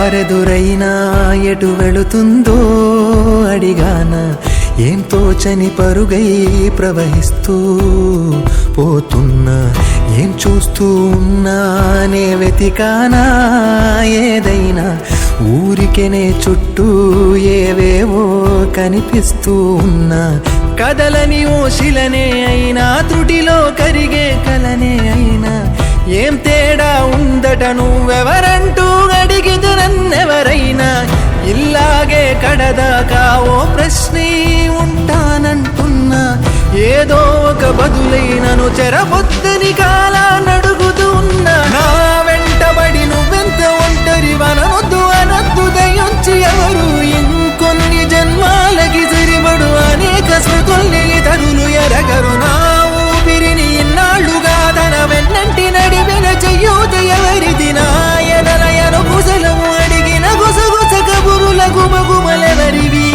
దారెదురైనా ఎటు వెళుతుందో అడిగాన ఏం తోచని పరుగై ప్రవహిస్తూ పోతున్నా ఏం చూస్తూ ఉన్నానే వెతికానా ఏదైనా ఊరికెనే చుట్టూ ఏవేవో కనిపిస్తూ ఉన్నా కదలని ఓ శిలనే అయినా త్రుటిలో కరిగే కలనే అయినా ఏం తేడా ఉందట నువ్వెవరంటూ అడిగిదు నన్నెవరైనా ఇల్లాగే కడదాకా ఓ ప్రశ్నే ఉంటానంటున్నా ఏదో ఒక బదులైనను చెరబొద్దని కాలానడుగుతూ ఉన్నా నా వెంటబడి నువ్వెంత ఒంటరి వనొద్దు అనొద్దు దయొచ్చి ఎవరు ఇంకొన్ని జన్మాలకి సరిపడు అనేక స్మృతుల్ని తరులు ఎరగరు నా ఊపిరిని ఇన్నాళ్లుగా తన వెన్నంటి నడిపిన చెయ్యూత ఎవరిది నా ఎదలయను కుశలము అడిగిన గుసగుస కబురుల గుమగుమలెవరివి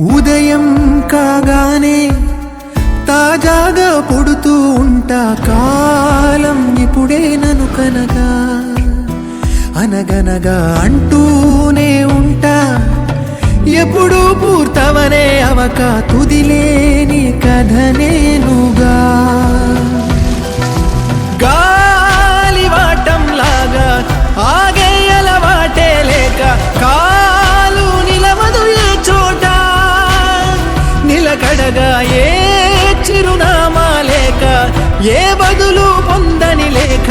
ఉదయం కాగానే తాజాగా పుడుతూ ఉంటా కాలం ఇప్పుడే నన్ను కనగా అనగనగా అంటూనే ఉంటా ఎప్పుడూ పూర్తవనే అవక తుదిలేని కథ నేనుగా గాలివాటంలాగా ఆగే అలవాటే లేక కాలు నిలవదు ఏ చోట నిలకడగా ఏ చిరునామా లేక ఏ బదులు పొందని లేక